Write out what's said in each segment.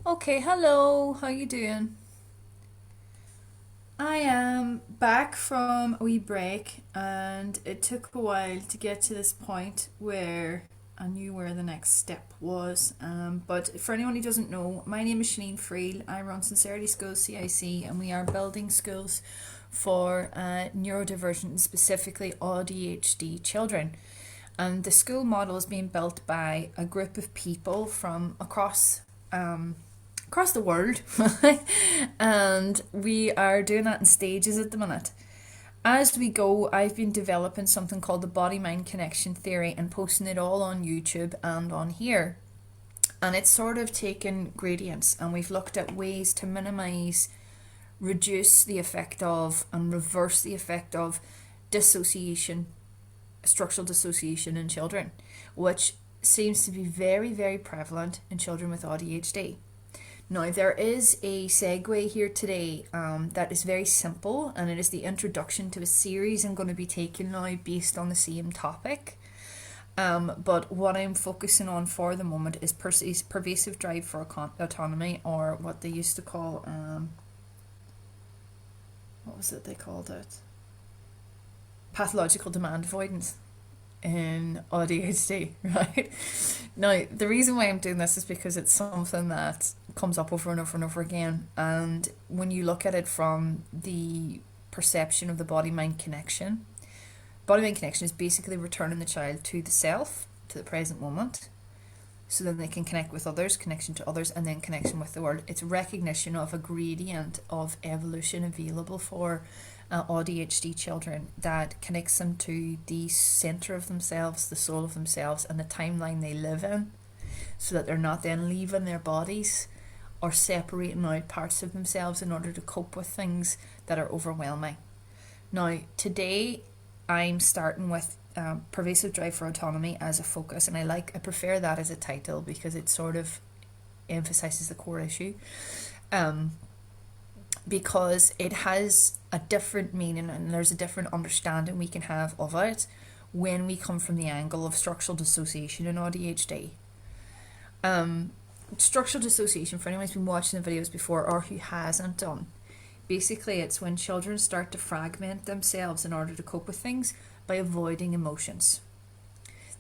Okay, hello. How you doing? I am back from a wee break, and it took a while to get to this point where I knew where the next step was. But for anyone who doesn't know, my name is Shanine Freel. I run Sincerity Schools CIC, and we are building schools for neurodivergent, specifically AuDHD children. And the school model is being built by a group of people from across the world. And we are doing that in stages at the minute. As we go, I've been developing something called the BodyMind Connection theory and posting it all on YouTube and on here. And it's sort of taken gradients, and we've looked at ways to minimize, reduce the effect of, and reverse the effect of dissociation, structural dissociation in children, which seems to be very, very prevalent in children with AuDHD. Now, there is a segue here today that is very simple, and it is the introduction to a series I'm going to be taking now based on the same topic. But what I'm focusing on for the moment is pervasive drive for autonomy, or what they used to call, what was it they called it? Pathological demand avoidance in AuDHD, right? Now, the reason why I'm doing this is because it's something that comes up over and over and over again. And when you look at it from the perception of the body mind connection is basically returning the child to the self, to the present moment, so then they can connect with others, connection to others, and then connection with the world. It's recognition of a gradient of evolution available for AuDHD children that connects them to the center of themselves, the soul of themselves, and the timeline they live in, so that they're not then leaving their bodies or separating out parts of themselves in order to cope with things that are overwhelming. Now, today I'm starting with pervasive drive for autonomy as a focus, and I prefer that as a title because it sort of emphasizes the core issue. Because it has a different meaning and there's a different understanding we can have of it when we come from the angle of structural dissociation in AuDHD. Structural dissociation, for anyone who's been watching the videos before or who hasn't done, basically it's when children start to fragment themselves in order to cope with things by avoiding emotions.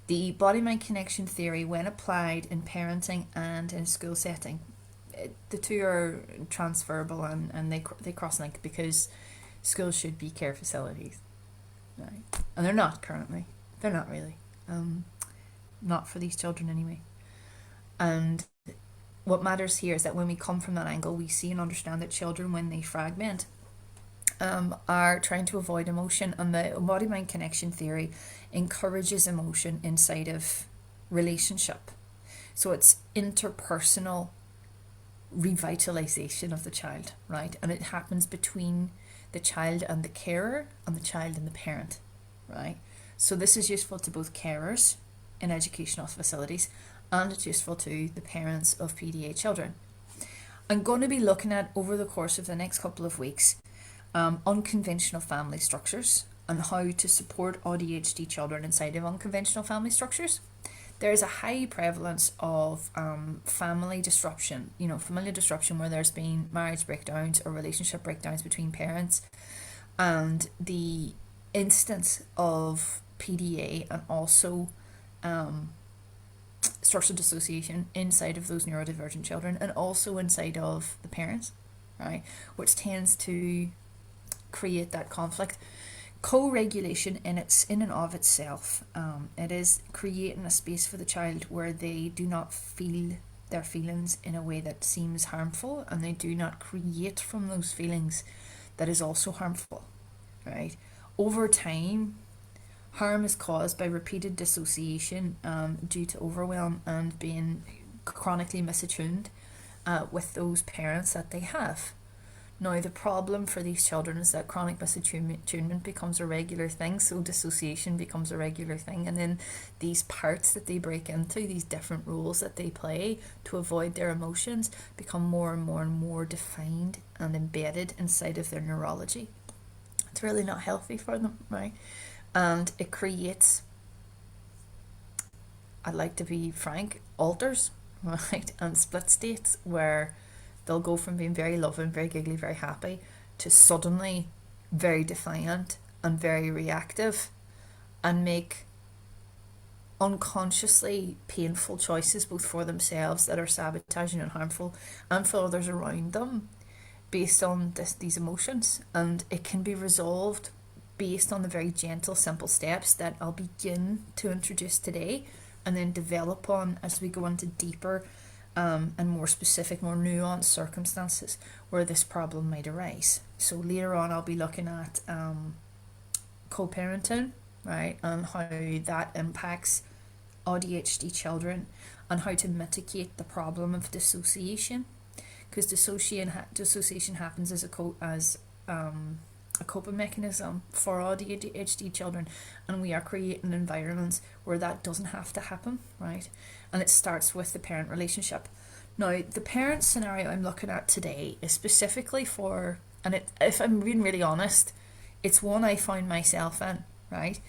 The body-mind connection theory, when applied in parenting and in school setting, the two are transferable, and they cross-link because schools should be care facilities, right? And they're not currently. They're not really. Not for these children anyway. And what matters here is that when we come from that angle, we see and understand that children, when they fragment, are trying to avoid emotion, and the body-mind connection theory encourages emotion inside of relationship. So it's interpersonal revitalization of the child, right? And it happens between the child and the carer and the child and the parent, right? So this is useful to both carers in educational facilities, and it's useful to the parents of PDA children. I'm going to be looking at, over the course of the next couple of weeks, unconventional family structures and how to support AuDHD children inside of unconventional family structures. There is a high prevalence of family disruption, familial disruption, where there's been marriage breakdowns or relationship breakdowns between parents, and the instance of PDA and also structural dissociation inside of those neurodivergent children and also inside of the parents, right, which tends to create that conflict. Co-regulation in and of itself, it is creating a space for the child where they do not feel their feelings in a way that seems harmful, and they do not create from those feelings that is also harmful, right? Over time, harm is caused by repeated dissociation due to overwhelm and being chronically misattuned with those parents that they have. Now, the problem for these children is that chronic misattunement becomes a regular thing, so dissociation becomes a regular thing, and then these parts that they break into, these different roles that they play to avoid their emotions, become more and more and more defined and embedded inside of their neurology. It's really not healthy for them, right? And it creates, I'd like to be frank, alters right? And split states where they'll go from being very loving, very giggly, very happy to suddenly very defiant and very reactive and make unconsciously painful choices both for themselves that are sabotaging and harmful and for others around them based on these emotions. And it can be resolved based on the very gentle, simple steps that I'll begin to introduce today and then develop on as we go into deeper and more specific, more nuanced circumstances where this problem might arise. So later on, I'll be looking at co-parenting, right, and how that impacts AuDHD children and how to mitigate the problem of dissociation, because dissociation happens as a coping mechanism for AuDHD children, and we are creating environments where that doesn't have to happen, right? And it starts with the parent relationship. Now, the parent scenario I'm looking at today is specifically for, and if I'm being really honest, it's one I find myself in, right?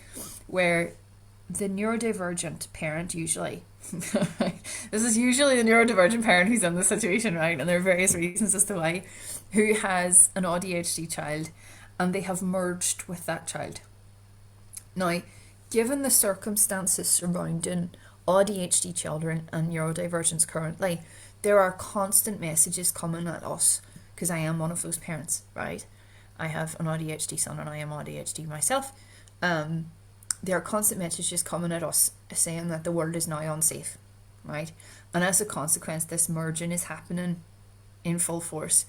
Where the neurodivergent parent usually, this is usually the neurodivergent parent who's in the situation, right? And there are various reasons as to why, who has an AuDHD child and they have merged with that child. Now, given the circumstances surrounding AuDHD children and neurodivergence currently, there are constant messages coming at us, because I am one of those parents, right? I have an AuDHD son and I am AuDHD myself. There are constant messages coming at us saying that the world is now unsafe, right? And as a consequence, this merging is happening in full force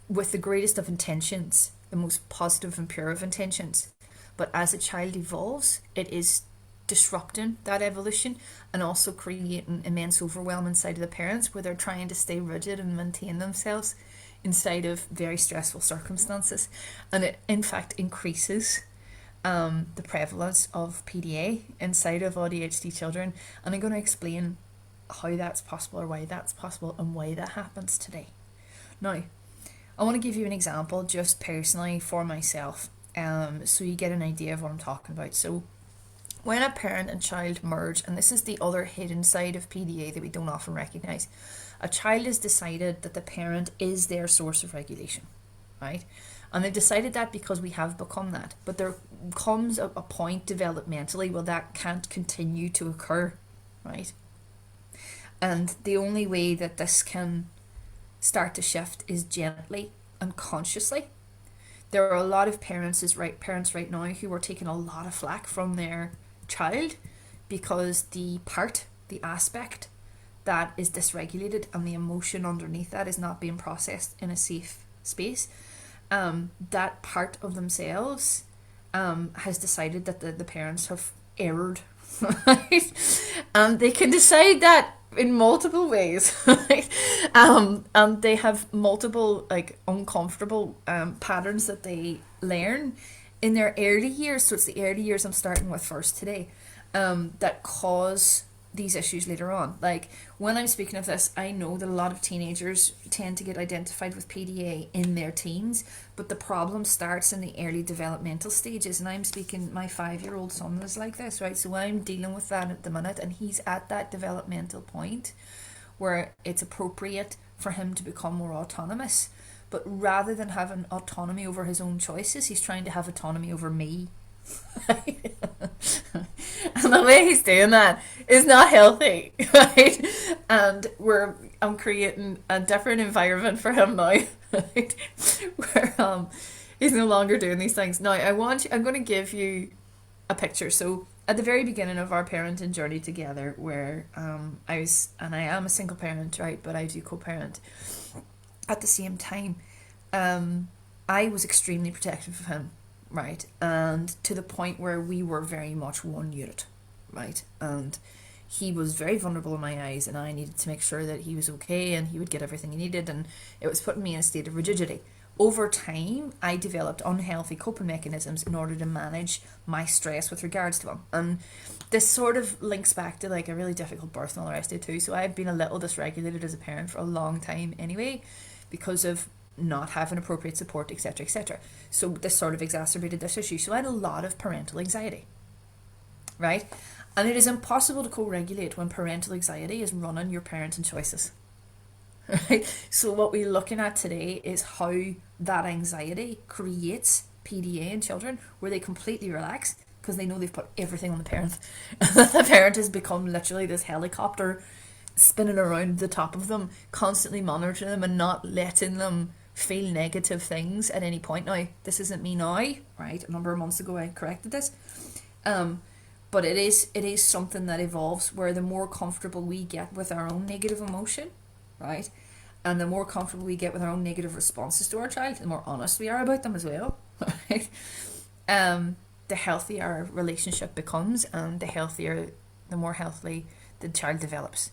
with the greatest of intentions, the most positive and pure of intentions. But as a child evolves, it is disrupting that evolution and also creating immense overwhelm inside of the parents where they're trying to stay rigid and maintain themselves inside of very stressful circumstances. And it, in fact, increases the prevalence of PDA inside of AuDHD children. And I'm going to explain how that's possible or why that's possible and why that happens today. Now, I want to give you an example just personally for myself, so you get an idea of what I'm talking about. So when a parent and child merge, and this is the other hidden side of PDA that we don't often recognize, a child has decided that the parent is their source of regulation, right? And they've decided that because we have become that. But there comes a point developmentally where that can't continue to occur, right? And the only way that this can start to shift is gently and consciously. There are a lot of parents right now who are taking a lot of flack from their child because the aspect that is dysregulated and the emotion underneath that is not being processed in a safe space. That part of themselves has decided that the parents have erred, right? And they can decide that in multiple ways, right? And they have multiple uncomfortable patterns that they learn in their early years. So it's the early years I'm starting with first today, that cause these issues later on. Like when I'm speaking of this, I know that a lot of teenagers tend to get identified with PDA in their teens, but the problem starts in the early developmental stages. And I'm speaking, my 5-year-old son is like this, right? So I'm dealing with that at the minute, and he's at that developmental point where it's appropriate for him to become more autonomous. But rather than having autonomy over his own choices, he's trying to have autonomy over me. And the way he's doing that is not healthy, right? And I'm creating a different environment for him now, right? Where he's no longer doing these things. Now I'm going to give you a picture. So at the very beginning of our parenting journey together, where I am a single parent, right? But I do co-parent. At the same time, I was extremely protective of him, right? And to the point where we were very much one unit, right? And he was very vulnerable in my eyes, and I needed to make sure that he was okay and he would get everything he needed, and it was putting me in a state of rigidity. Over time, I developed unhealthy coping mechanisms in order to manage my stress with regards to him. And this sort of links back to like a really difficult birth and all the rest of it too. So I've been a little dysregulated as a parent for a long time anyway, because of not having appropriate support, etc., etc. So this sort of exacerbated this issue. So I had a lot of parental anxiety, right? And it is impossible to co-regulate when parental anxiety is running your parenting choices. Right? So what we're looking at today is how that anxiety creates PDA in children where they completely relax because they know they've put everything on the parent. The parent has become literally this helicopter spinning around the top of them, constantly monitoring them and not letting them feel negative things at any point. Now, this isn't me now, right? A number of months ago I corrected this. But it is something that evolves where the more comfortable we get with our own negative emotion, right? And the more comfortable we get with our own negative responses to our child, the more honest we are about them as well, right? The healthier our relationship becomes and the more healthily the child develops.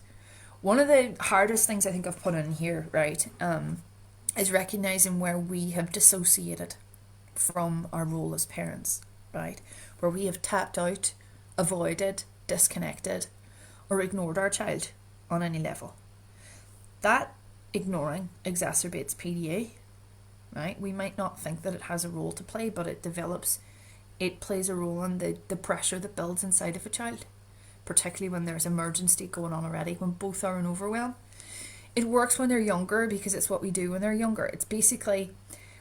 One of the hardest things I think I've put in here, right, is recognizing where we have dissociated from our role as parents, right? Where we have tapped out, avoided, disconnected, or ignored our child on any level. That ignoring exacerbates PDA, right? We might not think that it has a role to play, but it plays a role in the pressure that builds inside of a child, particularly when there's emergency going on already, when both are in overwhelm. It works when they're younger because it's what we do when they're younger. It's basically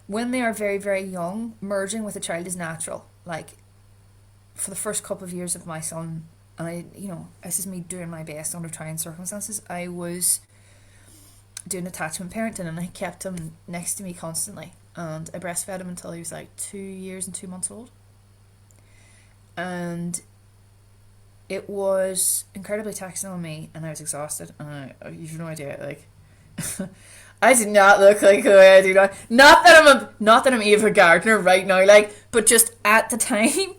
when they are very, very young, merging with a child is natural. Like for the first couple of years of my son, and this is me doing my best under trying circumstances, I was doing attachment parenting and I kept him next to me constantly. And I breastfed him until he was like 2 years and 2 months old. And it was incredibly taxing on me and I was exhausted and you've no idea, like I did not look like who I do now. Not that I'm Eva Gardner right now, like, but just at the time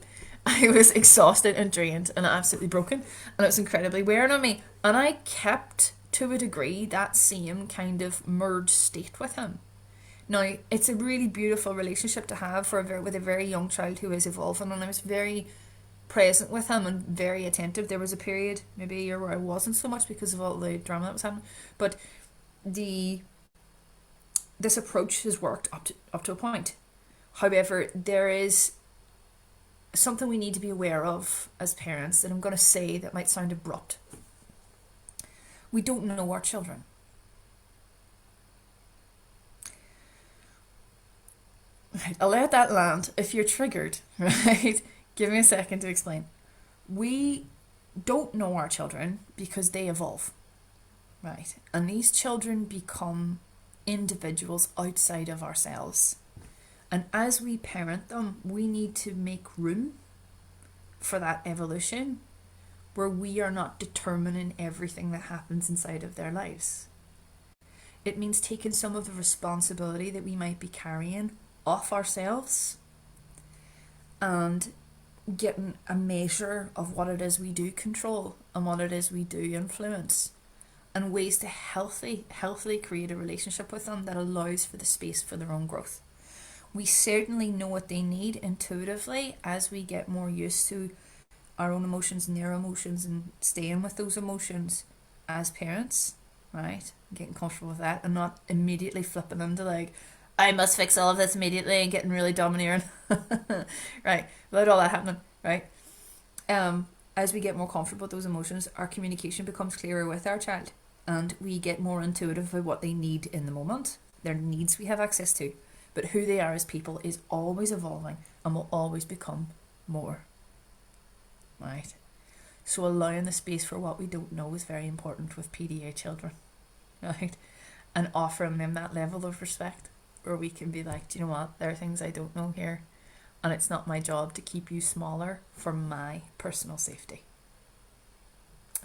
I was exhausted and drained and absolutely broken and it was incredibly wearing on me. And I kept, to a degree, that same kind of merged state with him. Now, it's a really beautiful relationship to have with a very young child who is evolving, and I was very present with him and very attentive. There was a period, maybe a year, where I wasn't so much because of all the drama that was happening, but this approach has worked up to a point. However, there is something we need to be aware of as parents that I'm going to say that might sound abrupt. We don't know our children. Right, I'll let that land. If you're triggered, right, give me a second to explain. We don't know our children because they evolve, right? And these children become individuals outside of ourselves. And as we parent them, we need to make room for that evolution where we are not determining everything that happens inside of their lives. It means taking some of the responsibility that we might be carrying off ourselves and getting a measure of what it is we do control and what it is we do influence, and ways to healthily create a relationship with them that allows for the space for their own growth. We certainly know what they need intuitively as we get more used to our own emotions and their emotions and staying with those emotions as parents, right? Getting comfortable with that and not immediately flipping into like, I must fix all of this immediately and getting really domineering. Right, without all that happening, right? As we get more comfortable with those emotions, our communication becomes clearer with our child and we get more intuitive with what they need in the moment, their needs we have access to. But who they are as people is always evolving and will always become more, right? So allowing the space for what we don't know is very important with PDA children, right? And offering them that level of respect where we can be like, do you know what, there are things I don't know here and it's not my job to keep you smaller for my personal safety.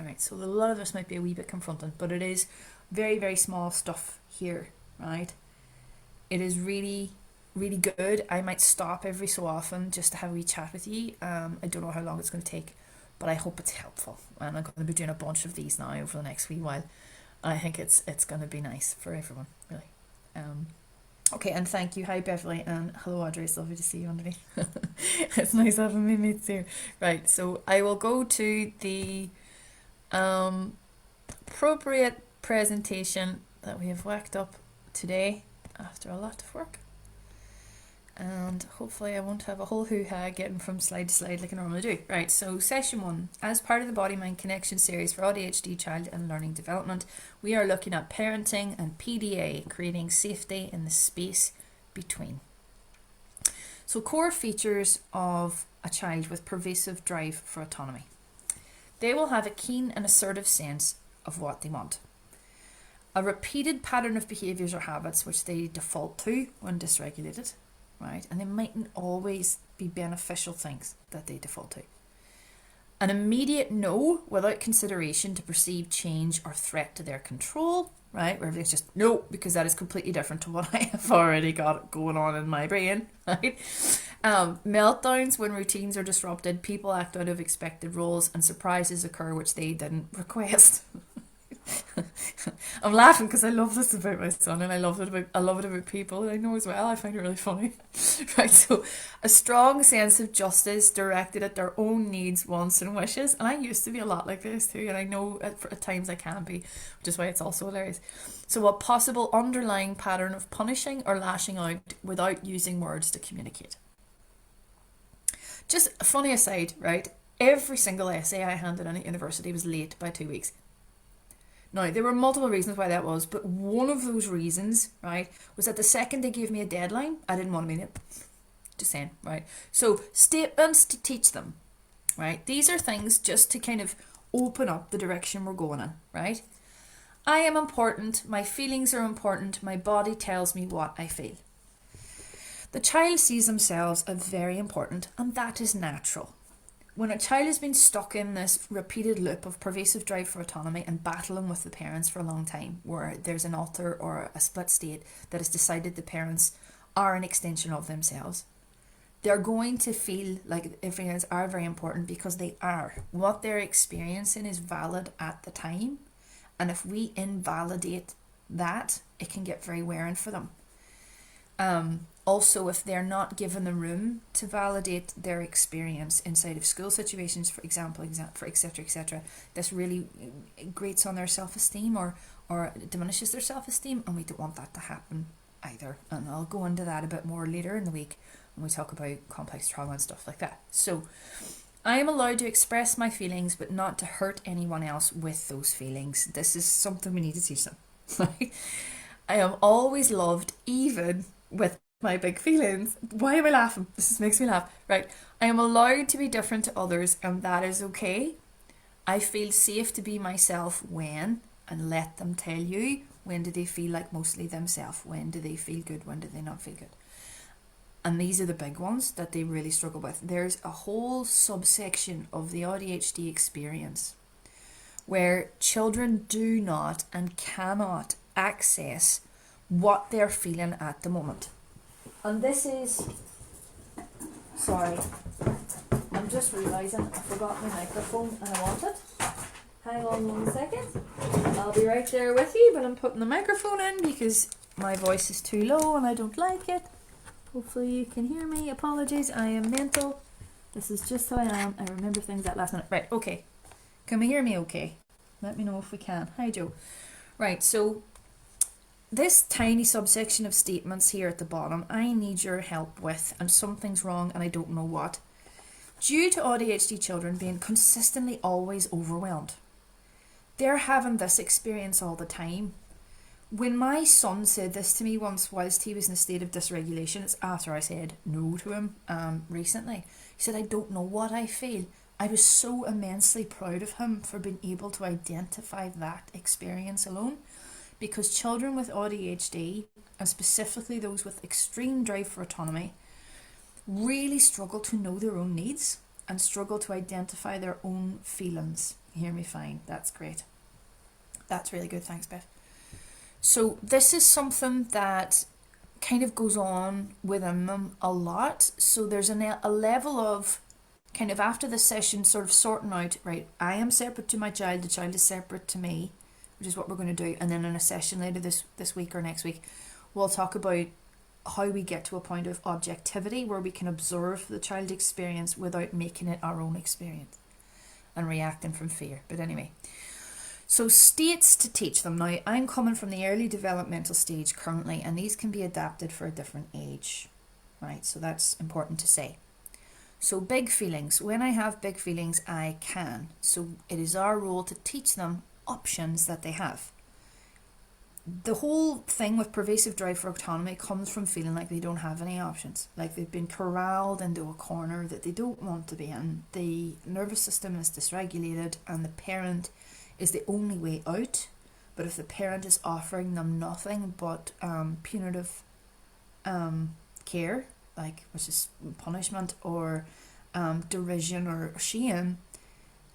Alright, so a lot of this might be a wee bit confronting, but it is very, very small stuff here, right? It is really, really good. I might stop every so often just to have a wee chat with you. I don't know how long it's going to take, but I hope it's helpful. And I'm going to be doing a bunch of these now over the next wee while. I think it's going to be nice for everyone, really. Okay, and thank you. Hi, Beverly, and hello, Audrey. It's lovely to see you underneath. It's nice having me mates here. Right, so I will go to the appropriate presentation that we have whacked up today after a lot of work. And hopefully I won't have a whole hoo-ha getting from slide to slide like I normally do. Right, so session 1. As part of the BodyMind Connection series for AuDHD child and learning development, we are looking at parenting and PDA, creating safety in the space between. So core features of a child with pervasive drive for autonomy. They will have a keen and assertive sense of what they want. A repeated pattern of behaviours or habits which they default to when dysregulated, right? And they mightn't always be beneficial things that they default to. An immediate no without consideration to perceived change or threat to their control, right? Where everything's just no, because that is completely different to what I have already got going on in my brain, right? Meltdowns when routines are disrupted, people act out of expected roles, and surprises occur which they didn't request. I'm laughing because I love this about my son, and I love it about people I know as well. I find it really funny. Right, so a strong sense of justice directed at their own needs, wants and wishes. And I used to be a lot like this too, and I know at times I can be, which is why it's also hilarious. So a possible underlying pattern of punishing or lashing out without using words to communicate. Just a funny aside, right? Every single essay I handed in at university was late by 2 weeks. Now, there were multiple reasons why that was, but one of those reasons, right, was that the second they gave me a deadline, I didn't want to meet it. Just saying, right? So, statements to teach them, right? These are things just to kind of open up the direction we're going in, right? I am important, my feelings are important, my body tells me what I feel. The child sees themselves as very important, and that is natural. When a child has been stuck in this repeated loop of pervasive drive for autonomy and battling with the parents for a long time, where there's an alter or a split state that has decided the parents are an extension of themselves, they're going to feel like everything else are very important because they are. What they're experiencing is valid at the time, and if we invalidate that, it can get very wearing for them. Also, if they're not given the room to validate their experience inside of school situations, for example, for etc., this really grates on their self-esteem or diminishes their self-esteem, and we don't want that to happen either. And I'll go into that a bit more later in the week when we talk about complex trauma and stuff like that. So, I am allowed to express my feelings, but not to hurt anyone else with those feelings. This is something we need to teach them. I am always loved, even with my big feelings. Why am I laughing? This makes me laugh. Right. I am allowed to be different to others, and that is okay. I feel safe to be myself when, and let them tell you, when do they feel like mostly themselves? When do they feel good? When do they not feel good? And these are the big ones that they really struggle with. There's a whole subsection of the AuDHD experience where children do not and cannot access what they're feeling at the moment. And this is, sorry, I'm just realising I forgot my microphone and I want it. Hang on 1 second. I'll be right there with you, but I'm putting the microphone in because my voice is too low and I don't like it. Hopefully you can hear me. Apologies, I am mental. This is just how I am. I remember things at last minute. Right, okay. Can we hear me okay? Let me know if we can. Hi, Joe. Right, so this tiny subsection of statements here at the bottom, I need your help with, and something's wrong and I don't know what. Due to AuDHD children being consistently always overwhelmed, they're having this experience all the time. When my son said this to me once whilst he was in a state of dysregulation, it's after I said no to him recently. He said, I don't know what I feel. I was so immensely proud of him for being able to identify that experience alone. Because children with AuDHD, and specifically those with extreme drive for autonomy, really struggle to know their own needs and struggle to identify their own feelings. You hear me fine? That's great. That's really good. Thanks, Beth. So this is something that kind of goes on within them a lot. So there's a level of kind of after the session sort of sorting out, right, I am separate to my child, the child is separate to me, which is what we're going to do. And then in a session later this week or next week, we'll talk about how we get to a point of objectivity where we can observe the child experience without making it our own experience and reacting from fear. But anyway, so states to teach them. Now, I'm coming from the early developmental stage currently, and these can be adapted for a different age, right? So that's important to say. So big feelings. When I have big feelings, I can. So it is our role to teach them options that they have. The whole thing with pervasive drive for autonomy comes from feeling like they don't have any options, like they've been corralled into a corner that they don't want to be in. The nervous system is dysregulated and the parent is the only way out. But if the parent is offering them nothing but punitive care, like which is punishment or derision or shame,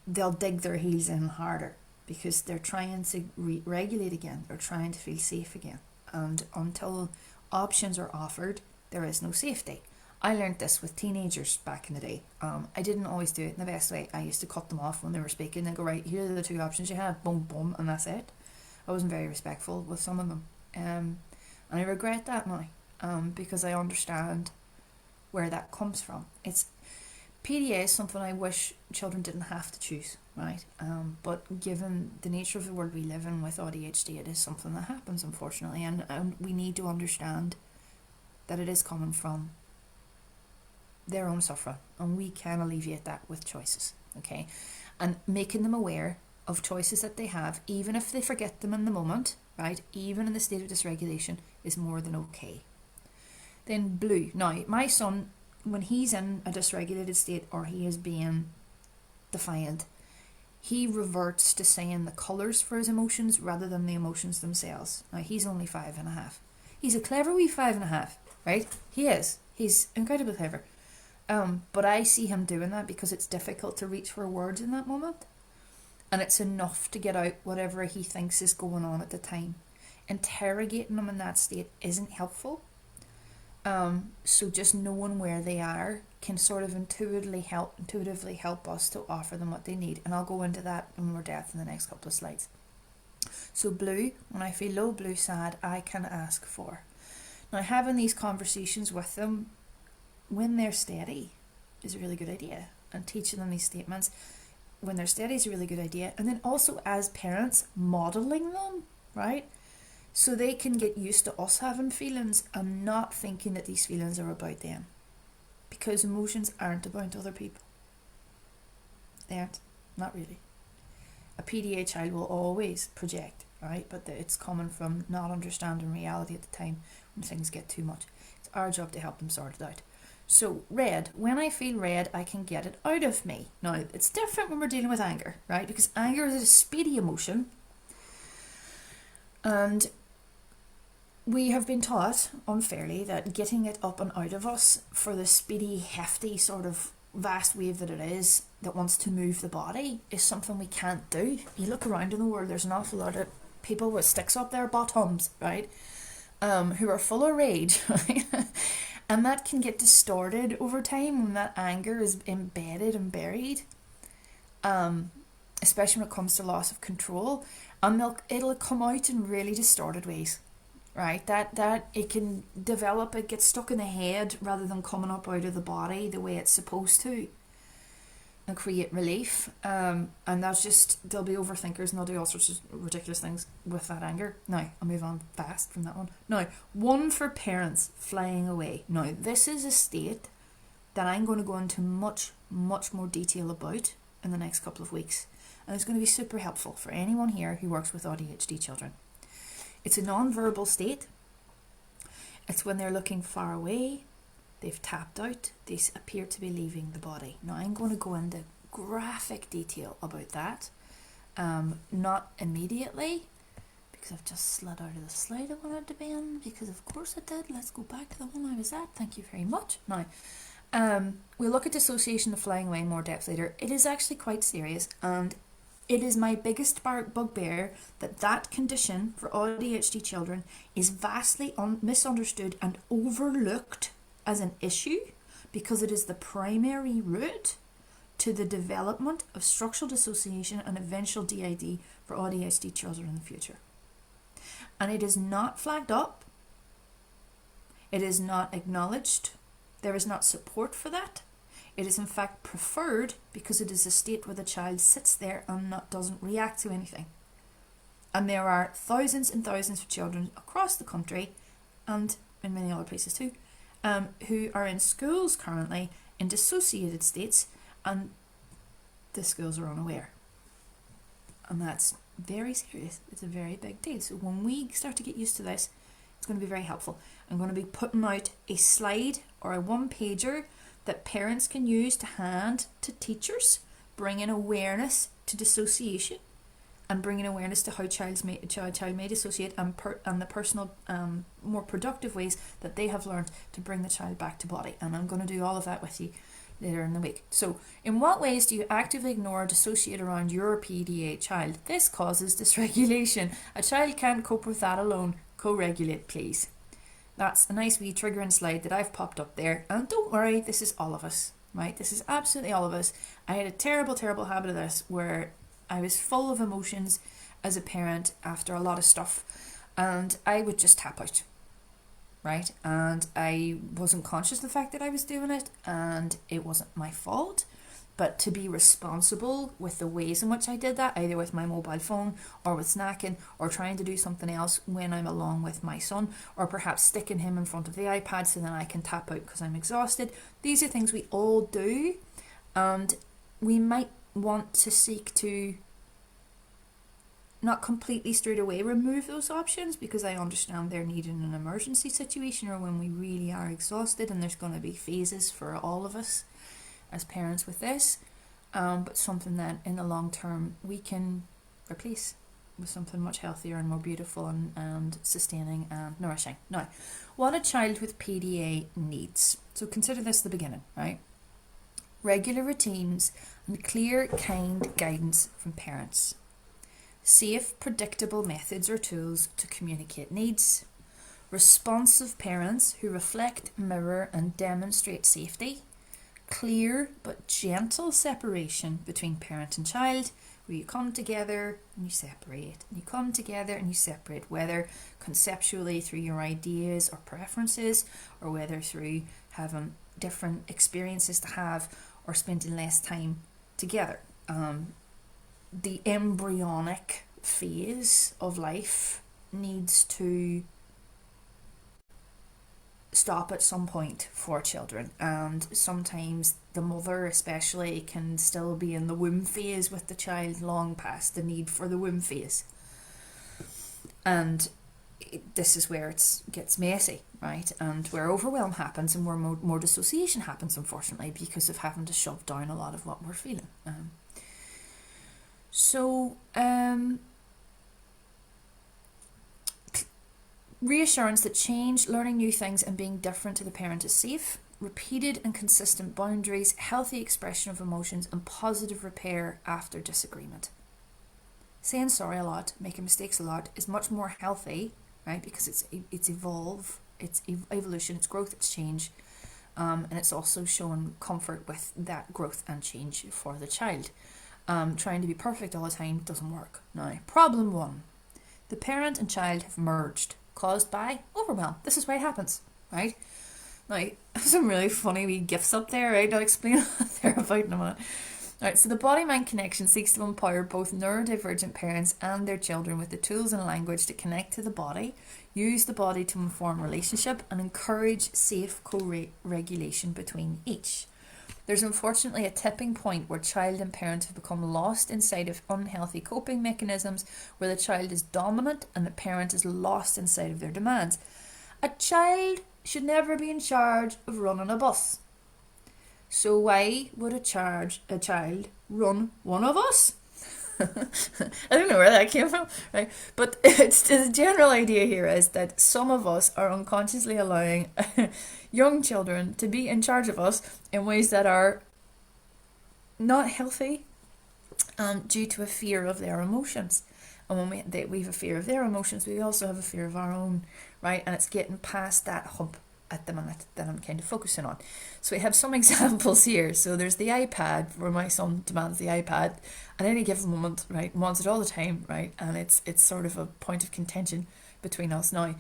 they'll dig their heels in harder because they're trying to regulate again. They're trying to feel safe again. And until options are offered, there is no safety. I learned this with teenagers back in the day. I didn't always do it in the best way. I used to cut them off when they were speaking and go, right, here are the two options you have, boom, boom, and that's it. I wasn't very respectful with some of them. And I regret that now because I understand where that comes from. PDA is something I wish children didn't have to choose, right? But given the nature of the world we live in with AuDHD, it is something that happens, unfortunately, and we need to understand that it is coming from their own suffering, and we can alleviate that with choices, okay? And making them aware of choices that they have, even if they forget them in the moment, right? Even in the state of dysregulation, is more than okay. Then blue. Now, my son, when he's in a dysregulated state or he is being defiant, he reverts to saying the colours for his emotions rather than the emotions themselves. Now, he's only 5.5. He's a clever wee 5.5, right? He is. He's incredibly clever. But I see him doing that because it's difficult to reach for words in that moment. And it's enough to get out whatever he thinks is going on at the time. Interrogating them in that state isn't helpful. So just knowing where they are can sort of intuitively help us to offer them what they need. And I'll go into that in more depth in the next couple of slides. So blue, when I feel low, blue, sad, I can ask for. Now, having these conversations with them when they're steady is a really good idea. And teaching them these statements when they're steady is a really good idea. And then also as parents, modelling them, right? So they can get used to us having feelings and not thinking that these feelings are about them. Because emotions aren't about other people. They aren't. Not really. A PDA child will always project, right? But it's coming from not understanding reality at the time when things get too much. It's our job to help them sort it out. So red, when I feel red, I can get it out of me. Now, it's different when we're dealing with anger, right? Because anger is a speedy emotion. And we have been taught unfairly that getting it up and out of us for the speedy, hefty sort of vast wave that it is that wants to move the body is something we can't do. You look around in the world, there's an awful lot of people with sticks up their bottoms, right? Who are full of rage, right? And that can get distorted over time when that anger is embedded and buried, especially when it comes to loss of control. And it'll come out in really distorted ways, right? That it can develop, it gets stuck in the head rather than coming up out of the body the way it's supposed to and create relief. And that's just, they'll be overthinkers and they'll do all sorts of ridiculous things with that anger. Now, I'll move on fast from that one. Now, one for parents, flying away. Now, this is a state that I'm going to go into much, much more detail about in the next couple of weeks. And it's going to be super helpful for anyone here who works with AuDHD children. It's a non-verbal state. It's when they're looking far away, they've tapped out, they appear to be leaving the body. Now, I'm going to go into graphic detail about that. Not immediately, because I've just slid out of the slide I wanted to be in, because of course I did. Let's go back to the one I was at. Thank you very much. Now, we'll look at dissociation and flying away in more depth later. It is actually quite serious, and it is my biggest bugbear that condition for AuDHD children is vastly misunderstood and overlooked as an issue because it is the primary route to the development of structural dissociation and eventual DID for AuDHD children in the future. And it is not flagged up. It is not acknowledged. There is not support for that. It is in fact preferred because it is a state where the child sits there and doesn't react to anything. And there are thousands and thousands of children across the country and in many other places too, who are in schools currently in dissociated states, and the schools are unaware. And that's very serious. It's a very big deal. So when we start to get used to this, it's going to be very helpful. I'm going to be putting out a slide or a one-pager that parents can use to hand to teachers, bringing awareness to dissociation and bringing awareness to how child may dissociate, and the personal, more productive ways that they have learned to bring the child back to body. And I'm going to do all of that with you later in the week. So, in what ways do you actively ignore or dissociate around your PDA child? This causes dysregulation. A child can't cope with that alone. Co-regulate, please. That's a nice wee triggering slide that I've popped up there. And don't worry, this is all of us, right? This is absolutely all of us. I had a terrible, terrible habit of this where I was full of emotions as a parent after a lot of stuff, and I would just tap out, right? And I wasn't conscious of the fact that I was doing it, and it wasn't my fault. But to be responsible with the ways in which I did that, either with my mobile phone or with snacking or trying to do something else when I'm along with my son, or perhaps sticking him in front of the iPad so then I can tap out because I'm exhausted. These are things we all do, and we might want to seek to not completely straight away remove those options, because I understand they're needed in an emergency situation or when we really are exhausted, and there's going to be phases for all of us as parents with this, but something that in the long term we can replace with something much healthier and more beautiful and sustaining and nourishing. Now, what a child with PDA needs. So consider this the beginning, right? Regular routines and clear, kind guidance from parents. Safe, predictable methods or tools to communicate needs. Responsive parents who reflect, mirror and demonstrate safety. Clear but gentle separation between parent and child, where you come together and you separate, and you come together and you separate, whether conceptually through your ideas or preferences, or whether through having different experiences to have or spending less time together. The embryonic phase of life needs to stop at some point for children, and sometimes the mother especially can still be in the womb phase with the child long past the need for the womb phase, and this is where it gets messy, right? And where overwhelm happens and where more dissociation happens, unfortunately, because of having to shove down a lot of what we're feeling. Reassurance that change, learning new things and being different to the parent is safe. Repeated and consistent boundaries, healthy expression of emotions and positive repair after disagreement. Saying sorry a lot, making mistakes a lot is much more healthy, right? Because it's evolution, it's growth, it's change. And it's also showing comfort with that growth and change for the child. Trying to be perfect all the time doesn't work. Now, problem 1. The parent and child have merged, caused by overwhelm. This is why it happens, right? Now, some really funny wee gifs up there, right? I'll explain what they're about in a minute. Alright, so the BodyMind Connection seeks to empower both neurodivergent parents and their children with the tools and language to connect to the body, use the body to inform relationship, and encourage safe co-regulation between each. There's unfortunately a tipping point where child and parent have become lost inside of unhealthy coping mechanisms, where the child is dominant and the parent is lost inside of their demands. A child should never be in charge of running a bus. So why would a child run one of us? I don't know where that came from, right? But the general idea here is that some of us are unconsciously allowing young children to be in charge of us in ways that are not healthy, due to a fear of their emotions. And when we have a fear of their emotions, we also have a fear of our own, right? And it's getting past that hump at the minute that I'm kind of focusing on. So we have some examples here. So there's the iPad, where my son demands the iPad at any given moment, right? Wants it all the time, right? And it's sort of a point of contention between us now.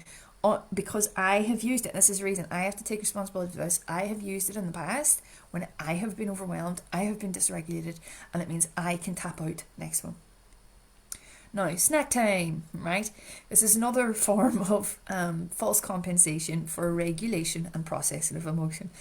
Because I have used it, and this is the reason I have to take responsibility for this. I have used it in the past when I have been overwhelmed, I have been dysregulated, and it means I can tap out next one. Now, snack time, right? This is another form of false compensation for regulation and processing of emotion,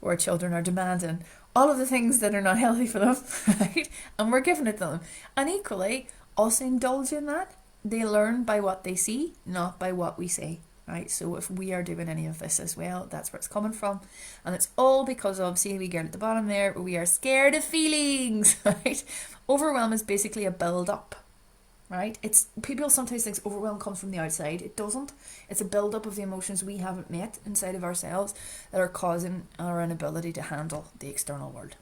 where children are demanding all of the things that are not healthy for them, right? And we're giving it to them. And equally, us indulge in that. They learn by what they see, not by what we say, right? So if we are doing any of this as well, that's where it's coming from. And it's all because of, see, we get at the bottom there, we are scared of feelings, right? Overwhelm is basically a build up. Right? It's people sometimes think overwhelm comes from the outside. It doesn't. It's a build up of the emotions we haven't met inside of ourselves that are causing our inability to handle the external world.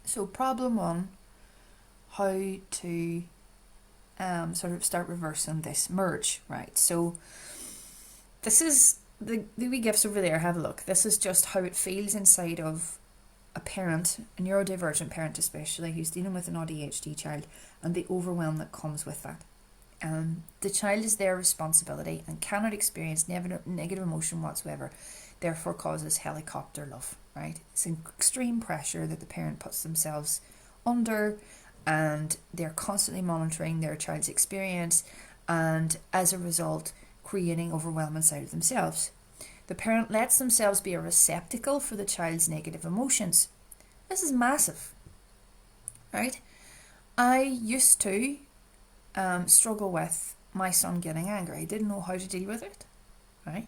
So problem one, how to sort of start reversing this merge, right? So this is the wee gifts over there. Have a look. This is just how it feels inside of a parent, a neurodivergent parent especially, who's dealing with an AuDHD child, and the overwhelm that comes with that. The child is their responsibility and cannot experience negative emotion whatsoever, therefore causes helicopter love, right? It's extreme pressure that the parent puts themselves under, and they're constantly monitoring their child's experience, and as a result creating overwhelm inside of themselves. The parent lets themselves be a receptacle for the child's negative emotions. This is massive, right? I used to struggle with my son getting angry. I didn't know how to deal with it, right?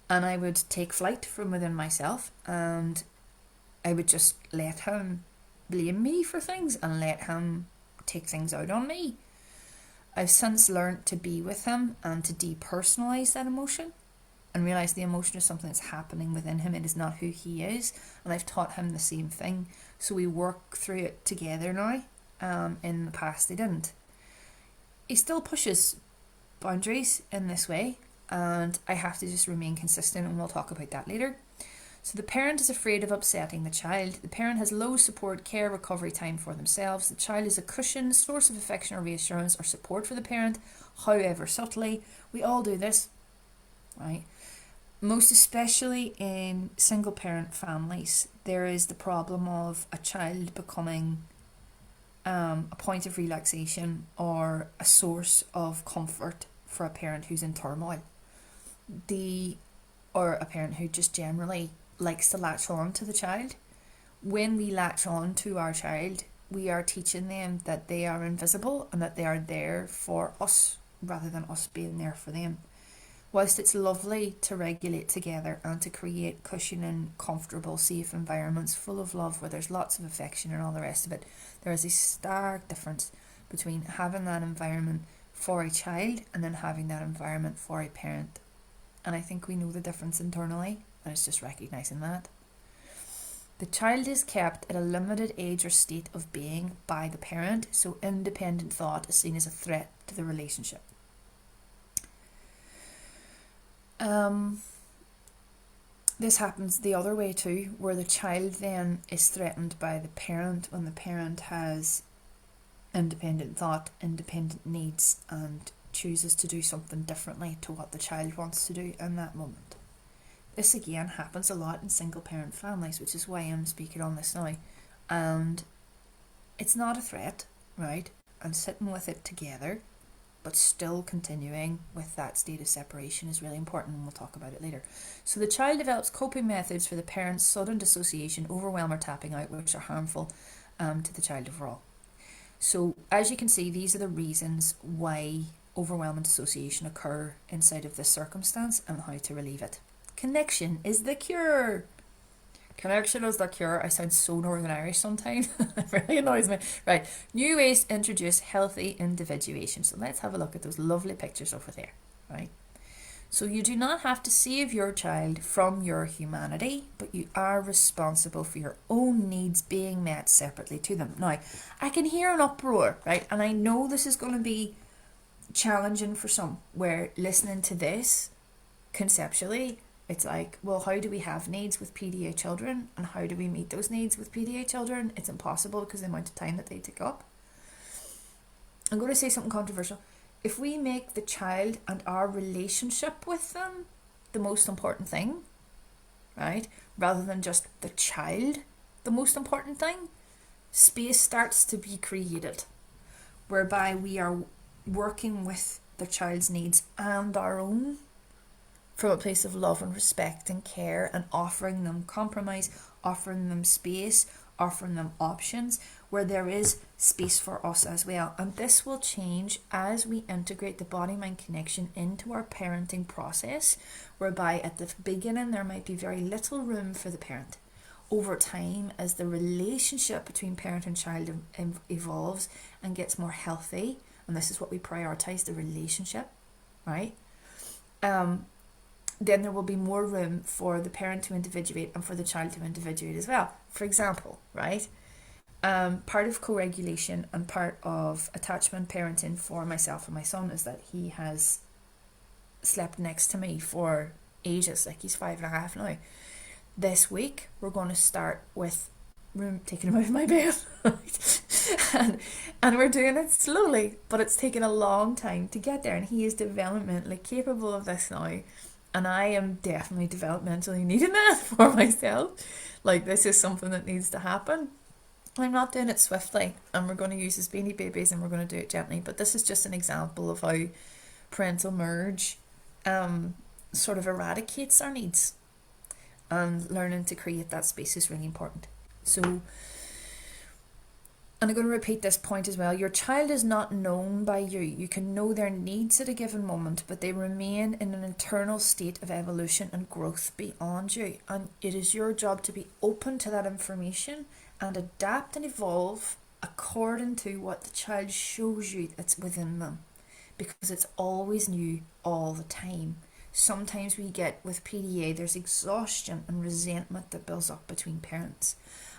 And I would take flight from within myself, and I would just let him blame me for things and let him take things out on me. I've since learned to be with him and to depersonalize that emotion and realize the emotion is something that's happening within him. It is not who he is. And I've taught him the same thing. So we work through it together now. In the past, they didn't. He still pushes boundaries in this way. And I have to just remain consistent, and we'll talk about that later. So the parent is afraid of upsetting the child. The parent has low support, care, recovery time for themselves. The child is a cushion, source of affection or reassurance or support for the parent, however subtly. We all do this, right? Most especially in single parent families, there is the problem of a child becoming a point of relaxation or a source of comfort for a parent who's in turmoil. Or a parent who just generally likes to latch on to the child. When we latch on to our child, we are teaching them that they are invisible and that they are there for us rather than us being there for them. Whilst it's lovely to regulate together and to create cushioning, comfortable, safe environments full of love where there's lots of affection and all the rest of it, there is a stark difference between having that environment for a child and then having that environment for a parent. And I think we know the difference internally, and it's just recognising that. The child is kept at a limited age or state of being by the parent, so independent thought is seen as a threat to the relationship. This happens the other way too, where the child then is threatened by the parent when the parent has independent thought, independent needs, and chooses to do something differently to what the child wants to do in that moment. This again happens a lot in single parent families, which is why I'm speaking on this now. And it's not a threat, right? And sitting with it together, but still continuing with that state of separation is really important, and we'll talk about it later. So the child develops coping methods for the parent's sudden dissociation, overwhelm or tapping out, which are harmful to the child overall. So as you can see, these are the reasons why overwhelm and dissociation occur inside of this circumstance and how to relieve it. Connection is the cure. Connection is the cure. I sound so Northern Irish sometimes. It really annoys me. Right. New ways to introduce healthy individuation. So let's have a look at those lovely pictures over there. Right. So you do not have to save your child from your humanity, but you are responsible for your own needs being met separately to them. Now, I can hear an uproar, right? And I know this is going to be challenging for some, where listening to this conceptually, it's like, well, how do we have needs with PDA children, and how do we meet those needs with PDA children? It's impossible because of the amount of time that they take up. I'm going to say something controversial. If we make the child and our relationship with them the most important thing, right, rather than just the child the most important thing, space starts to be created whereby we are working with the child's needs and our own from a place of love and respect and care, and offering them compromise, offering them space, offering them options where there is space for us as well. And this will change as we integrate the body-mind connection into our parenting process, whereby at the beginning there might be very little room for the parent. Over time, as the relationship between parent and child evolves and gets more healthy, and this is what we prioritize, the relationship, right? Then there will be more room for the parent to individuate and for the child to individuate as well. For example, right? Part of co-regulation and part of attachment parenting for myself and my son is that he has slept next to me for ages, like he's 5.5 now. This week, we're going to start with taking him out of my bed, right? and we're doing it slowly, but it's taken a long time to get there, and he is developmentally capable of this now. And I am definitely developmentally needing that for myself. Like, this is something that needs to happen. I'm not doing it swiftly, and we're going to use his Beanie Babies, and we're going to do it gently. But this is just an example of how parental merge sort of eradicates our needs. And learning to create that space is really important. So, and I'm going to repeat this point as well. Your child is not known by you. You can know their needs at a given moment, but they remain in an internal state of evolution and growth beyond you. And it is your job to be open to that information and adapt and evolve according to what the child shows you that's within them. Because it's always new all the time. Sometimes we get, with PDA, there's exhaustion and resentment that builds up between parents.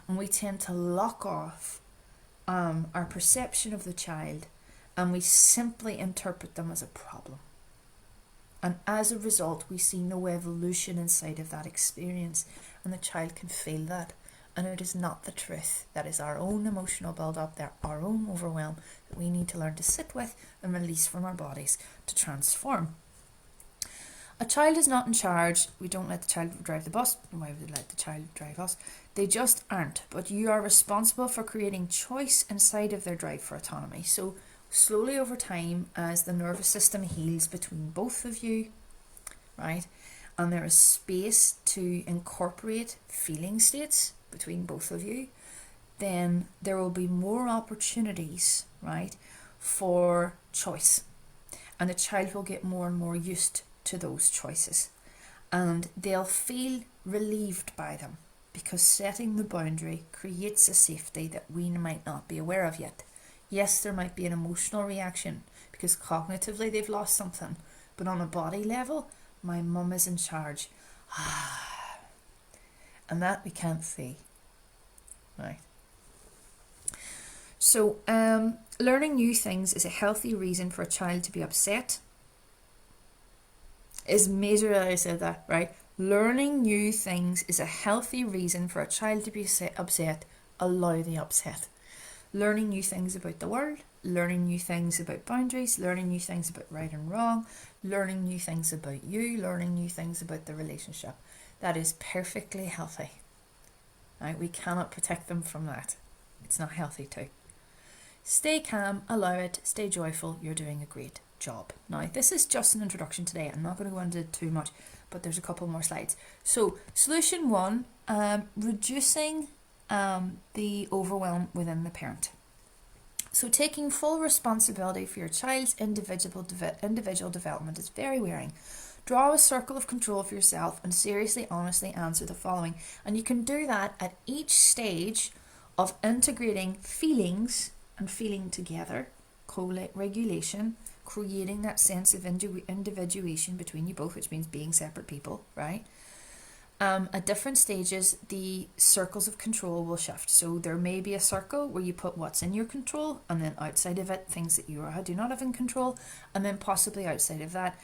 And we tend to lock off our perception of the child, and we simply interpret them as a problem. And as a result, we see no evolution inside of that experience, and the child can feel that. And it is not the truth. That is our own emotional build-up, our own overwhelm that we need to learn to sit with and release from our bodies to transform. A child is not in charge. We don't let the child drive the bus. Why would we let the child drive us? They just aren't. But you are responsible for creating choice inside of their drive for autonomy. So slowly over time, as the nervous system heals between both of you, right, and there is space to incorporate feeling states between both of you, then there will be more opportunities, right, for choice. And the child will get more and more used to those choices, and they'll feel relieved by them, because setting the boundary creates a safety that we might not be aware of yet. Yes, there might be an emotional reaction because cognitively they've lost something, but on a body level, my mum is in charge. And that we can't see, right? So learning new things is a healthy reason for a child to be upset. Is major that I said that, right? Learning new things is a healthy reason for a child to be upset. Allow the upset. Learning new things about the world, learning new things about boundaries, learning new things about right and wrong, learning new things about you, learning new things about the relationship. That is perfectly healthy. Right? We cannot protect them from that. It's not healthy too. Stay calm, allow it, stay joyful. You're doing a great job. Now, this is just an introduction today. I'm not going to go into too much, but there's a couple more slides. So, solution 1, reducing the overwhelm within the parent. So, taking full responsibility for your child's individual development is very wearing. Draw a circle of control for yourself and seriously, honestly answer the following. And you can do that at each stage of integrating feelings and feeling together, co-regulation, creating that sense of individuation between you both, which means being separate people, right? At different stages, the circles of control will shift. So there may be a circle where you put what's in your control, and then outside of it, things that you do not have in control, and then possibly outside of that,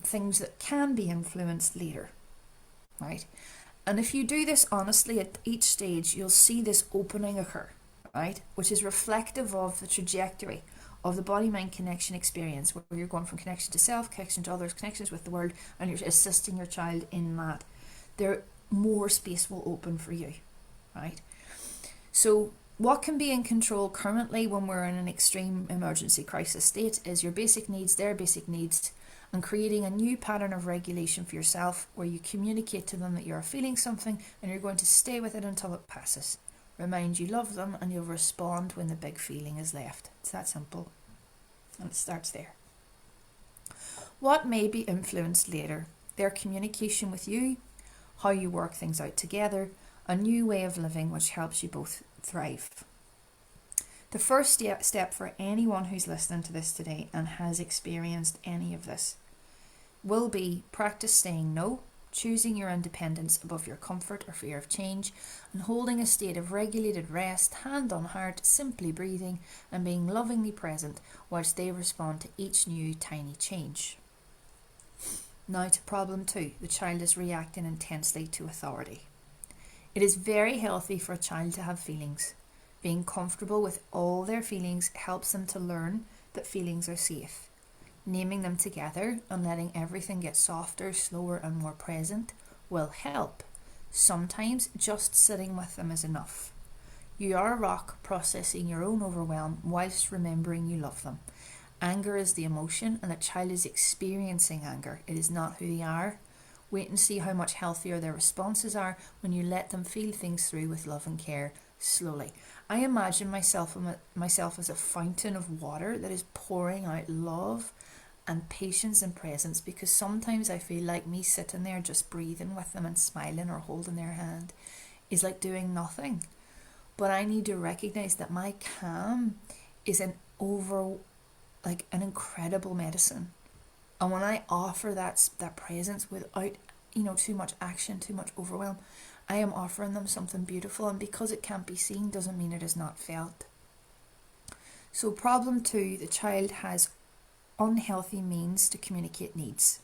things that can be influenced later, right? And if you do this honestly at each stage, you'll see this opening occur, right? Which is reflective of the trajectory of the body-mind connection experience, where you're going from connection to self, connection to others, connections with the world, and you're assisting your child in that. There, more space will open for you, right? So What can be in control currently when we're in an extreme emergency crisis state is your basic needs, their basic needs, and creating a new pattern of regulation for yourself where you communicate to them that you're feeling something and you're going to stay with it until it passes. Remind you love them and you'll respond when the big feeling is left. It's that simple. And it starts there. What may be influenced later? Their communication with you, how you work things out together, a new way of living which helps you both thrive. The first step for anyone who's listening to this today and has experienced any of this will be practice saying no, choosing your independence above your comfort or fear of change, and holding a state of regulated rest, hand on heart, simply breathing and being lovingly present whilst they respond to each new tiny change. Now to problem 2, the child is reacting intensely to authority. It is very healthy for a child to have feelings. Being comfortable with all their feelings helps them to learn that feelings are safe. Naming them together and letting everything get softer, slower and more present will help. Sometimes just sitting with them is enough. You are a rock processing your own overwhelm whilst remembering you love them. Anger is the emotion and a child is experiencing anger. It is not who they are. Wait and see how much healthier their responses are when you let them feel things through with love and care slowly. I imagine myself as a fountain of water that is pouring out love and patience and presence, because sometimes I feel like me sitting there just breathing with them and smiling or holding their hand is like doing nothing. But I need to recognize that my calm is an incredible medicine. And when I offer that presence without, too much action, too much overwhelm, I am offering them something beautiful. And because it can't be seen doesn't mean it is not felt. So problem 2, the child has unhealthy means to communicate needs.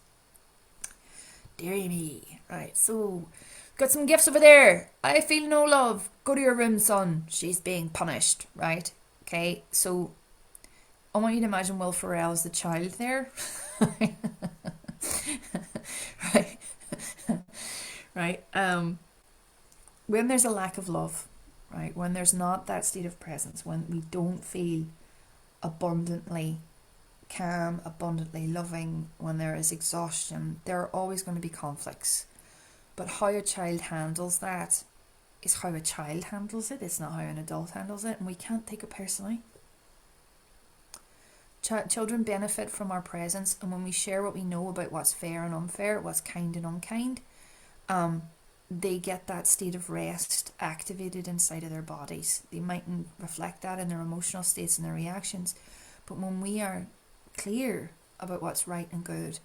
Deary me. Right, so got some gifts over there. I feel no love. Go to your room, son. She's being punished. Right? Okay, so I want you to imagine Will Ferrell as the child there. Right. Right. When there's a lack of love, right? When there's not that state of presence, when we don't feel abundantly calm, abundantly loving, when there is exhaustion, there are always going to be conflicts. But how a child handles that is how a child handles it. It's not how an adult handles it, and we can't take it personally. Children benefit from our presence, and when we share what we know about what's fair and unfair, what's kind and unkind, they get that state of rest activated inside of their bodies. They mightn't reflect that in their emotional states and their reactions, but when we are clear about what's right and good,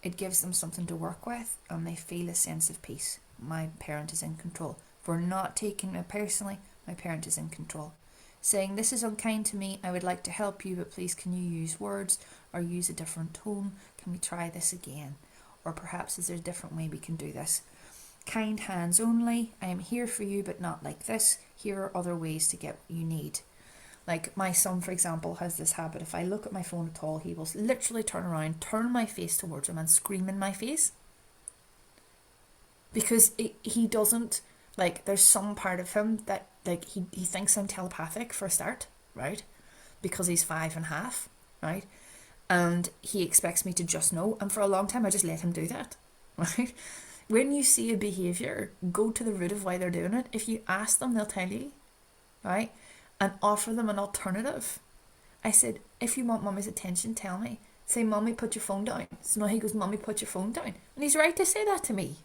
it gives them something to work with, and they feel a sense of peace. My parent is in control. If we're not taking it personally, my parent is in control. Saying, this is unkind to me, I would like to help you, but please can you use words or use a different tone? Can we try this again? Or perhaps is there a different way we can do this? Kind hands only. I am here for you, but not like this. Here are other ways to get what you need. Like my son, for example, has this habit. If I look at my phone at all, he will literally turn around, turn my face towards him and scream in my face. Because he doesn't, there's some part of him that, he thinks I'm telepathic for a start, right? Because he's 5.5, right? And he expects me to just know. And for a long time, I just let him do that, right? When you see a behaviour, go to the root of why they're doing it. If you ask them, they'll tell you, right? And offer them an alternative. I said, if you want mommy's attention, tell me. Say, mommy, put your phone down. So now he goes, mommy, put your phone down. And he's right to say that to me.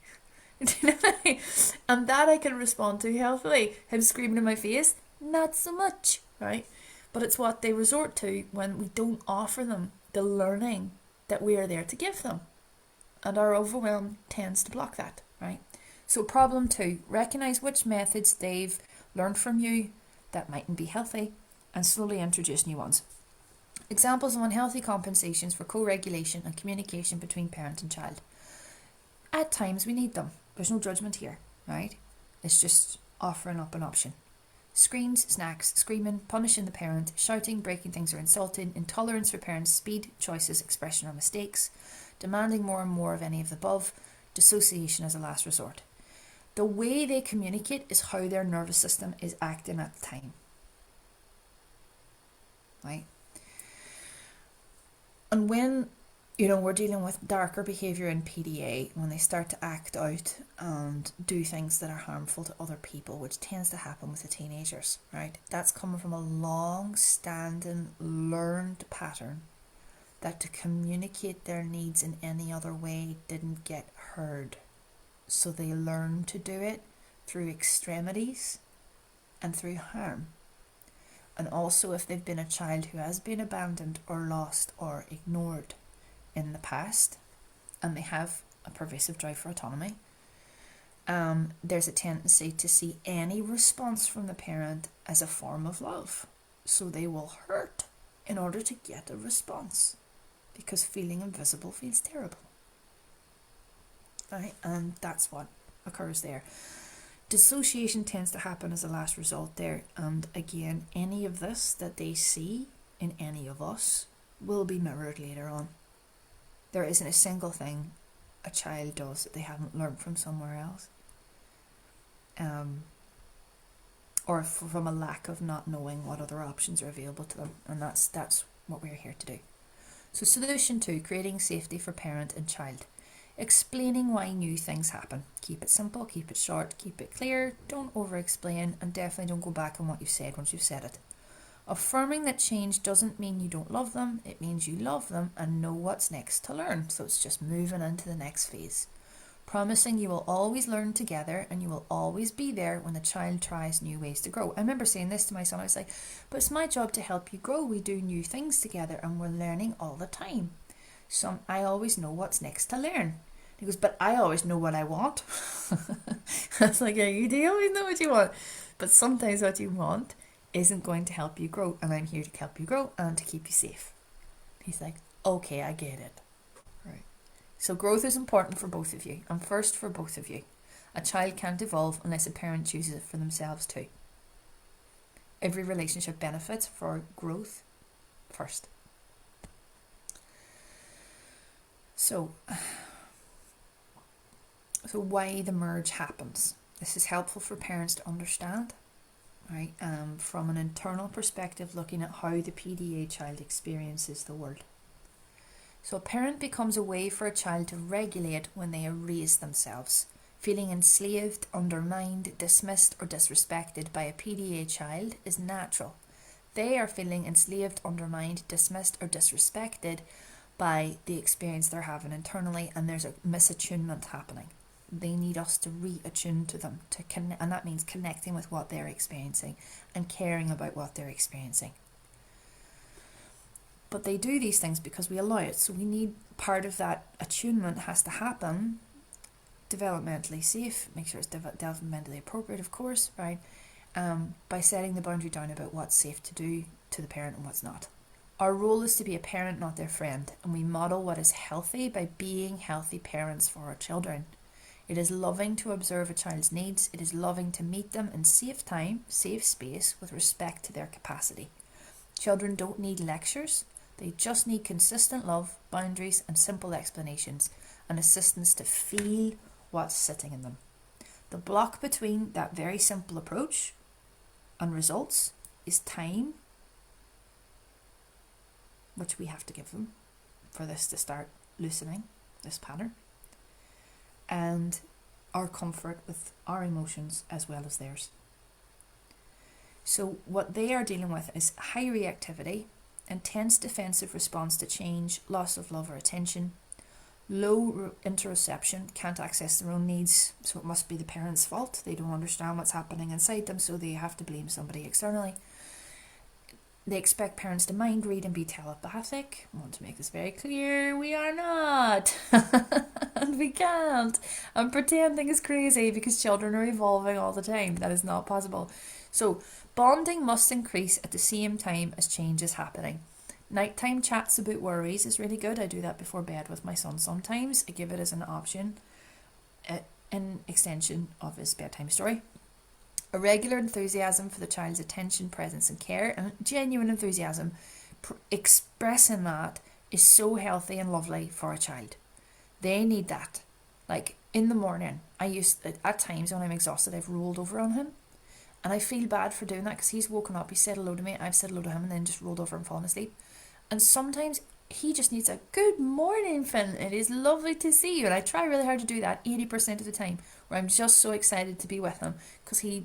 And that I can respond to healthily. Him screaming in my face, not so much, right? But it's what they resort to when we don't offer them the learning that we are there to give them. And our overwhelm tends to block that, right? So problem 2, recognize which methods they've learned from you that mightn't be healthy and slowly introduce new ones. Examples of unhealthy compensations for co-regulation and communication between parent and child. At times we need them. There's no judgment here, right? It's just offering up an option. Screens, snacks, screaming, punishing the parent, shouting, breaking things or insulting, intolerance for parents' speed, choices, expression or mistakes, demanding more and more of any of the above, dissociation as a last resort. The way they communicate is how their nervous system is acting at the time. right? And when, we're dealing with darker behaviour in PDA, when they start to act out and do things that are harmful to other people, which tends to happen with the teenagers, right? That's coming from a long-standing learned pattern that to communicate their needs in any other way didn't get heard. So they learn to do it through extremities and through harm. And also if they've been a child who has been abandoned or lost or ignored in the past, and they have a pervasive drive for autonomy, there's a tendency to see any response from the parent as a form of love. So they will hurt in order to get a response, because feeling invisible feels terrible. Right? And that's what occurs there. Dissociation tends to happen as a last result there, and again, any of this that they see in any of us will be mirrored later on. There isn't a single thing a child does that they haven't learned from somewhere else, or from a lack of not knowing what other options are available to them, and that's what we're here to do. So solution 2, creating safety for parent and child. Explaining why new things happen. Keep it simple, keep it short, keep it clear, don't over-explain, and definitely don't go back on what you've said once you've said it. Affirming that change doesn't mean you don't love them, it means you love them and know what's next to learn, so it's just moving into the next phase. Promising you will always learn together and you will always be there when the child tries new ways to grow. I remember saying this to my son, I was like, but it's my job to help you grow, we do new things together and we're learning all the time. So I always know what's next to learn. He goes, but I always know what I want. I was like, yeah, you do always know what you want. But sometimes what you want isn't going to help you grow. And I'm here to help you grow and to keep you safe. He's like, okay, I get it. Right. So growth is important for both of you. And first for both of you. A child can't evolve unless a parent chooses it for themselves too. Every relationship benefits for growth first. So why the merge happens. This is helpful for parents to understand, right? From an internal perspective, looking at how the PDA child experiences the world. So a parent becomes a way for a child to regulate when they erase themselves. Feeling enslaved, undermined, dismissed or disrespected by a PDA child is natural. They are feeling enslaved, undermined, dismissed or disrespected by the experience they're having internally, and there's a misattunement happening. They need us to reattune to them, and that means connecting with what they're experiencing and caring about what they're experiencing. But they do these things because we allow it, so we need part of that attunement has to happen developmentally safe, make sure it's developmentally appropriate, of course, right? By setting the boundary down about what's safe to do to the parent and what's not. Our role is to be a parent, not their friend, and we model what is healthy by being healthy parents for our children. It is loving to observe a child's needs. It is loving to meet them in safe time, safe space, with respect to their capacity. Children don't need lectures. They just need consistent love, boundaries, and simple explanations, and assistance to feel what's sitting in them. The block between that very simple approach and results is time, which we have to give them for this to start loosening this pattern, and our comfort with our emotions as well as theirs. So what they are dealing with is high reactivity, intense defensive response to change, loss of love or attention, low interoception, can't access their own needs, so it must be the parents' fault. They don't understand what's happening inside them, so they have to blame somebody externally. They expect parents to mind read and be telepathic. I want to make this very clear, we are not. And we can't. And pretending is crazy because children are evolving all the time. That is not possible. So bonding must increase at the same time as change is happening. Nighttime chats about worries is really good. I do that before bed with my son sometimes. I give it as an option in extension of his bedtime story. A regular enthusiasm for the child's attention, presence and care, and genuine enthusiasm, expressing that is so healthy and lovely for a child. They need that. Like in the morning, at times when I'm exhausted, I've rolled over on him And I feel bad for doing that because he's woken up, he said hello to me, I've said hello to him, and then just rolled over and fallen asleep. And sometimes he just needs a good morning, Finn. It is lovely to see you. And I try really hard to do that 80% of the time, where I'm just so excited to be with him because he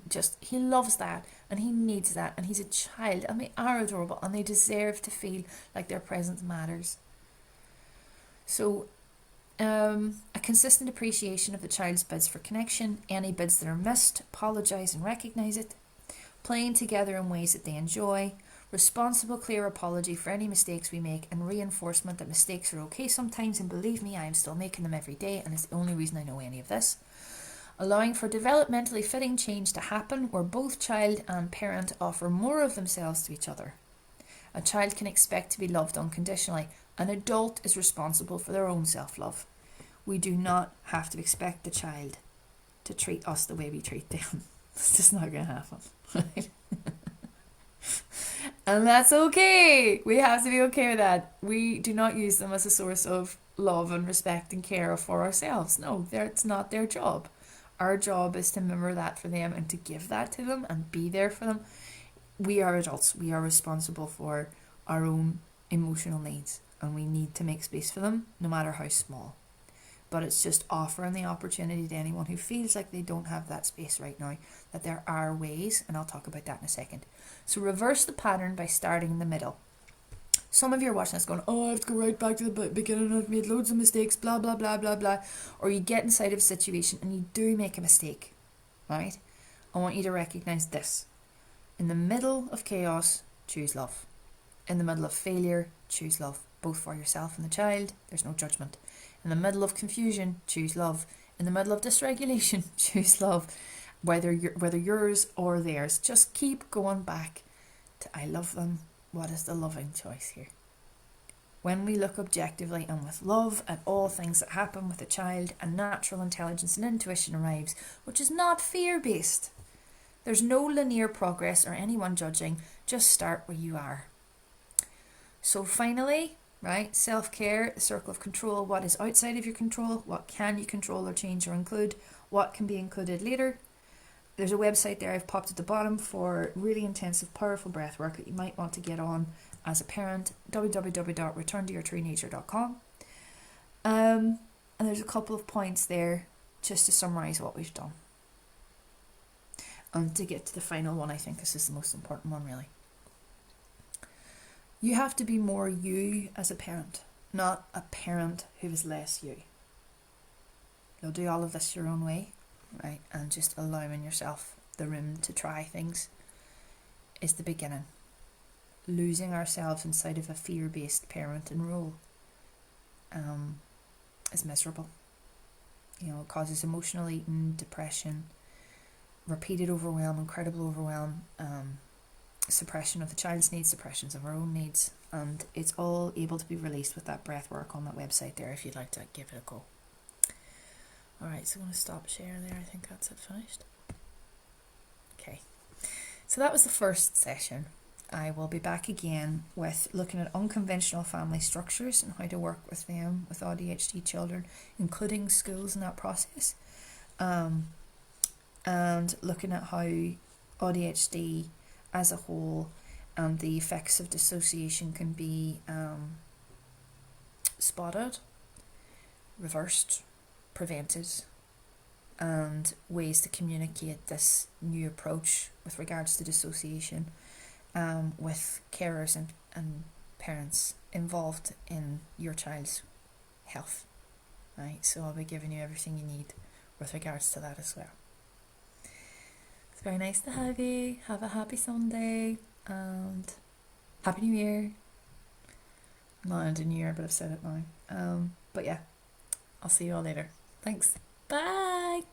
loves that and he needs that. And he's a child and they are adorable and they deserve to feel like their presence matters. So, a consistent appreciation of the child's bids for connection, any bids that are missed, apologise and recognise it, playing together in ways that they enjoy, responsible, clear apology for any mistakes we make, and reinforcement that mistakes are okay sometimes, and believe me, I am still making them every day, and it's the only reason I know any of this. Allowing for developmentally fitting change to happen where both child and parent offer more of themselves to each other. A child can expect to be loved unconditionally. An adult is responsible for their own self-love. We do not have to expect the child to treat us the way we treat them. It's just not going to happen. Right? And that's okay. We have to be okay with that. We do not use them as a source of love and respect and care for ourselves. No, it's not their job. Our job is to mirror that for them and to give that to them and be there for them. We are adults. We are responsible for our own emotional needs and we need to make space for them, no matter how small. But it's just offering the opportunity to anyone who feels like they don't have that space right now, that there are ways, and I'll talk about that in a second. So reverse the pattern by starting in the middle. Some of you are watching this going, oh, I have to go right back to the beginning, I've made loads of mistakes, blah, blah, blah, blah, blah. Or you get inside of a situation and you do make a mistake, right? I want you to recognise this. In the middle of chaos, choose love. In the middle of failure, choose love, both for yourself and the child. There's no judgment. In the middle of confusion, choose love. In the middle of dysregulation, choose love. Whether yours or theirs, just keep going back to I love them. What is the loving choice here? When we look objectively and with love at all things that happen with a child, a natural intelligence and intuition arrives, which is not fear-based. There's no linear progress or anyone judging. Just start where you are. So finally, right, self-care, the circle of control. What is outside of your control? What can you control or change or include? What can be included later? There's a website there I've popped at the bottom for really intensive, powerful breath work that you might want to get on as a parent, www.returntoyourtruenature.com. And there's a couple of points there just to summarise what we've done. And to get to the final one, I think this is the most important one, really. You have to be more you as a parent, not a parent who is less you. You'll do all of this your own way, right? And just allowing yourself the room to try things is the beginning. Losing ourselves inside of a fear-based parenting role is miserable. You know, it causes emotional eating, depression, repeated overwhelm, incredible overwhelm, suppression of the child's needs, suppressions of our own needs, and it's all able to be released with that breath work on that website there if you'd like to give it a go. Alright, so I'm going to stop share there. I think that's it finished. Okay, so that was the first session. I will be back again with looking at unconventional family structures and how to work with them, with AuDHD children, including schools in that process, and looking at how AuDHD as a whole and the effects of dissociation can be spotted, reversed, prevented, and ways to communicate this new approach with regards to dissociation with carers and parents involved in your child's health. Right, so I'll be giving you everything you need with regards to that as well. It's very nice to have you. Have a happy Sunday and Happy New Year. I'm not into New Year, but I've said it now. But yeah, I'll see you all later. Thanks. Bye.